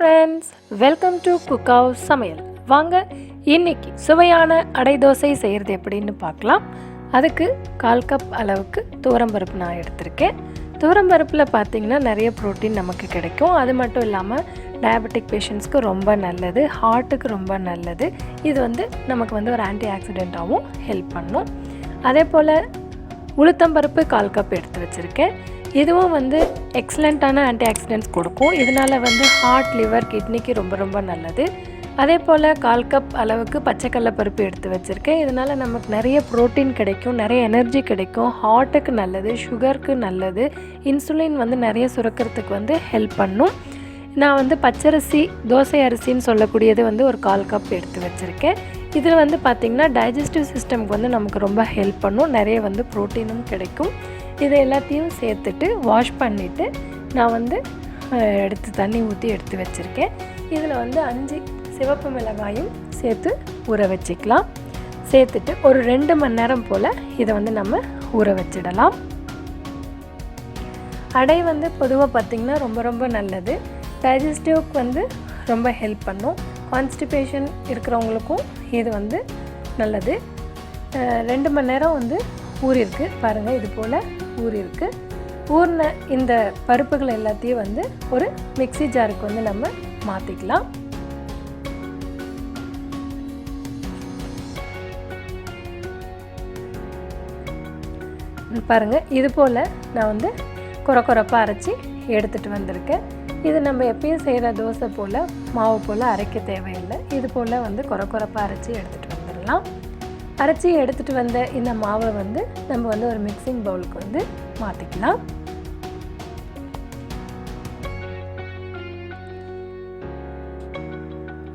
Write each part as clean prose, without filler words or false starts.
friends, welcome to cookhousesamayal. வாங்க இன்னைக்கு சுவையான அடை தோசை செய்கிறது எப்படின்னு பார்க்கலாம். அதுக்கு 1/4 கப் அளவுக்கு துவரம்பருப்பு நான் எடுத்திருக்கேன். துவரம்பருப்பில் பார்த்தீங்கன்னா நிறைய ப்ரோட்டீன் நமக்கு கிடைக்கும். அது மட்டும் இல்லாமல் டயபெட்டிக் பேஷண்ட்ஸ்க்கு ரொம்ப நல்லது, ஹார்ட்டுக்கு ரொம்ப நல்லது. இது நமக்கு ஒரு ஆன்டி ஆக்சிடெண்ட்டாகவும் ஹெல்ப் பண்ணும். அதே போல் உளுத்தம்பருப்பு 1/4 கப் எடுத்து வச்சுருக்கேன். இதுவும் எக்ஸலண்ட்டான ஆன்டி ஆக்சிடென்ட்ஸ் கொடுக்கும். இதனால் ஹார்ட், லிவர், கிட்னிக்கு ரொம்ப ரொம்ப நல்லது. அதே போல் 1/4 கப் அளவுக்கு பச்சைக்கடலைப்பருப்பு எடுத்து வச்சுருக்கேன். இதனால் நமக்கு நிறைய ப்ரோட்டீன் கிடைக்கும், நிறைய எனர்ஜி கிடைக்கும், ஹார்ட்டுக்கு நல்லது, சுகருக்கு நல்லது, இன்சுலின் நிறைய சுரக்கிறதுக்கு ஹெல்ப் பண்ணும். நான் பச்சரிசி தோசை அரிசின்னு சொல்லக்கூடியது ஒரு 1/4 கப் எடுத்து வச்சுருக்கேன். இதில் பார்த்திங்கன்னா டைஜஸ்டிவ் சிஸ்டம்க்கு நமக்கு ரொம்ப ஹெல்ப் பண்ணும், நிறைய ப்ரோட்டீனும் கிடைக்கும். இதை எல்லாத்தையும் சேர்த்துட்டு வாஷ் பண்ணிவிட்டு நான் எடுத்து தண்ணி ஊற்றி எடுத்து வச்சுருக்கேன். இதில் 5 சிவப்பு மிளகாயும் சேர்த்து ஊற வச்சுக்கலாம். சேர்த்துட்டு ஒரு 2 மணி நேரம் போல் இதை நம்ம ஊற வச்சிடலாம். அடை பொதுவாக பார்த்திங்கன்னா ரொம்ப ரொம்ப நல்லது. டைஜஸ்டிவ்க்கு ரொம்ப ஹெல்ப் பண்ணும். கான்ஸ்டிபேஷன் இருக்கிறவங்களுக்கும் இது நல்லது. 2 மணி நேரம் ஊறிருக்கு பாருங்கள், இது போல் ஊறிருக்கு. ஊறின இந்த பருப்புகள் எல்லாத்தையும் ஒரு மிக்ஸி ஜாருக்கு நம்ம மாற்றிக்கலாம். பாருங்கள், இது போல் நான் கொரப்பாக அரைச்சி எடுத்துகிட்டு வந்திருக்கேன். இது நம்ம எப்பயும் செய்கிற தோசை போல் மாவு போல் அரைக்க தேவையில்லை. இது போல் கொரப்பாக அரைச்சி எடுத்துகிட்டு வந்துடலாம். அரைச்சி எடுத்துகிட்டு வந்த இந்த மாவை நம்ம ஒரு மிக்சிங் பவுலுக்கு மாற்றிக்கலாம்.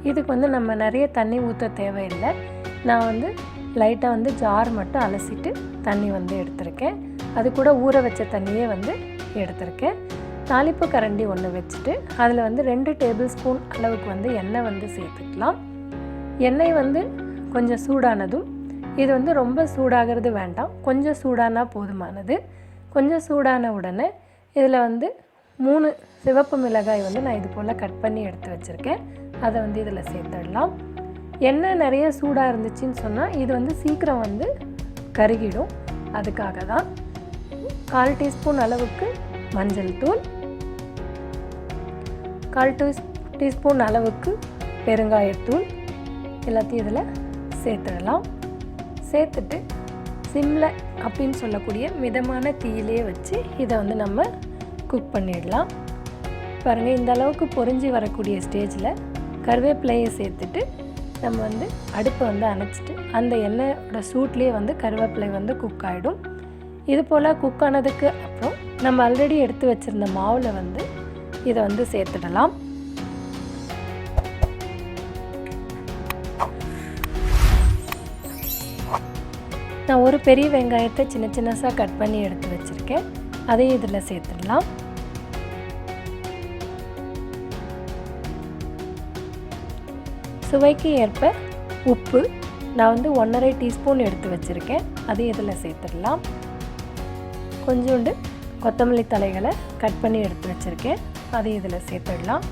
இதுக்கு நம்ம நிறைய தண்ணி ஊற்ற தேவையில்லை. நான் லைட்டாக ஜார் மட்டும் அலசிட்டு தண்ணி எடுத்திருக்கேன். அது கூட ஊற வச்ச தண்ணியே எடுத்திருக்கேன். தாளிப்பு கரண்டி ஒன்று வச்சுட்டு அதில் 2 டேபிள் ஸ்பூன் அளவுக்கு எண்ணெய் சேர்த்துக்கலாம். எண்ணெய் கொஞ்சம் சூடானதும் இது ரொம்ப சூடாகிறது வேண்டாம், கொஞ்சம் சூடானா போதுமானது. கொஞ்சம் சூடான உடனே இதில் 3 சிவப்பு மிளகாய் நான் இது போல் கட் பண்ணி எடுத்து வச்சுருக்கேன். அதை இதில் சேர்த்துடலாம். எண்ணெய் நிறைய சூடாக இருந்துச்சுன்னு சொன்னால் இது சீக்கிரம் கருகிடும். அதுக்காக தான் 1/4 டீஸ்பூன் அளவுக்கு மஞ்சள் தூள், 1/4 டீஸ்பூன் அளவுக்கு பெருங்காயத்தூள் எல்லாத்தையும் இதில் சேர்த்துடலாம். சேர்த்துட்டு சிம்மில் அப்படின்னு சொல்லக்கூடிய மிதமான தீயிலே வச்சு இதை நம்ம குக் பண்ணிடலாம். பாருங்கள், இந்த அளவுக்கு பொரிஞ்சு வரக்கூடிய ஸ்டேஜில் கருவேப்பிலையை சேர்த்துட்டு நம்ம அடுப்பை அணைச்சிட்டு அந்த எண்ணெயோட சூட்லேயே கருவேப்பிலை குக் ஆகிடும். இது போல் குக் ஆனதுக்கு அப்புறம் நம்ம ஆல்ரெடி எடுத்து வச்சுருந்த மாவில் இதை சேர்த்துடலாம். நான் ஒரு பெரிய வெங்காயத்தை சின்ன சின்னதாக கட் பண்ணி எடுத்து வச்சுருக்கேன். அதையும் இதில் சேர்த்துடலாம். சுவைக்கு ஏற்ப உப்பு நான் 1/2 டீஸ்பூன் எடுத்து வச்சுருக்கேன். அதையும் இதில் சேர்த்துடலாம். கொஞ்சோண்டு கொத்தமல்லி தலைகளை கட் பண்ணி எடுத்து வச்சுருக்கேன். அதையும் இதில் சேர்த்துடலாம்.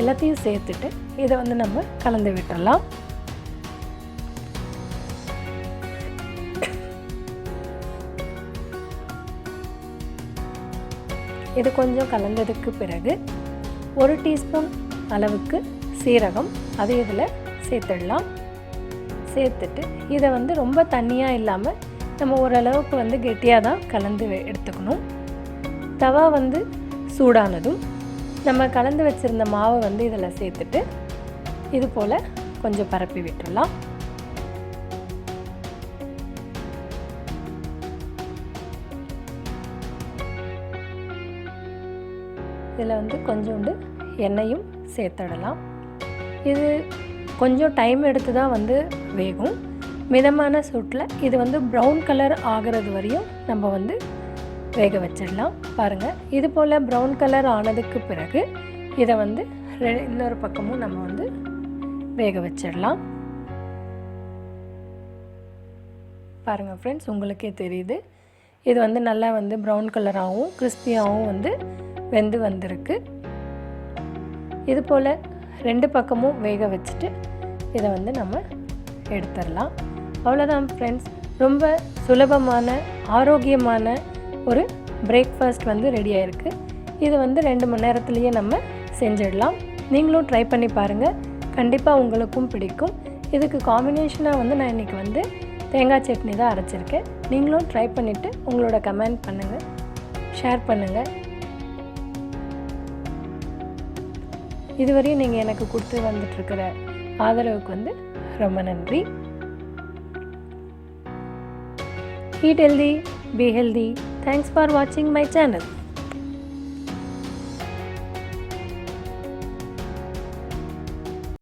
எல்லாத்தையும் சேர்த்துட்டு இதை நம்ம கலந்து விட்டுடலாம். இது கொஞ்சம் கலந்ததுக்கு பிறகு 1 டீஸ்பூன் அளவுக்கு சீரகம் அதை இதில் சேர்த்துடலாம். சேர்த்துட்டு இதை ரொம்ப தண்ணியாக இல்லாமல் நம்ம ஓரளவுக்கு கெட்டியாக தான் கலந்து எடுத்துக்கணும். தவா சூடானதும் நம்ம கலந்து வச்சுருந்த மாவை இதில் சேர்த்துட்டு இது போல் கொஞ்சம் பரப்பி விட்டுடலாம். இதில் கொஞ்சோண்டு எண்ணெயும் சேர்த்துடலாம். இது கொஞ்சம் டைம் எடுத்து தான் வேகும். மிதமான சூட்டில் இது ப்ரௌன் கலர் ஆகிறது வரையும் நம்ம வேக வச்சிடலாம். பாருங்கள், இது போல் ப்ரௌன் கலர் ஆனதுக்கு பிறகு இதை இன்னொரு பக்கமும் நம்ம வேக வச்சிடலாம். பாருங்கள் ஃப்ரெண்ட்ஸ், உங்களுக்கே தெரியுது இது நல்லா ப்ரௌன் கலராகவும் கிறிஸ்பியாகவும் வெந்து வந்திருக்கு. இது போல் 2 பக்கமும் வேக வச்சுட்டு இதை வந்து நம்ம எடுத்துடலாம். அவ்வளோதான் ஃப்ரெண்ட்ஸ், ரொம்ப சுலபமான ஆரோக்கியமான ஒரு பிரேக்ஃபாஸ்ட் வந்து ரெடி ஆகிருக்கு. இது வந்து 2 மணி நேரத்துலேயே நம்ம செஞ்சிடலாம். நீங்களும் ட்ரை பண்ணி பாருங்கள், கண்டிப்பாக உங்களுக்கும் பிடிக்கும். இதுக்கு காம்பினேஷனாக வந்து நான் இன்றைக்கி வந்து தேங்காய் சட்னி தான் அரைச்சிருக்கேன். நீங்களும் ட்ரை பண்ணிவிட்டு உங்களோட கமெண்ட் பண்ணுங்கள், ஷேர் பண்ணுங்கள். இதுவரையும் நீங்கள் எனக்கு கொடுத்து வந்துட்டுருக்கிற ஆதரவுக்கு வந்து ரொம்ப நன்றி. Eat healthy, be healthy. Thanks for watching my channel.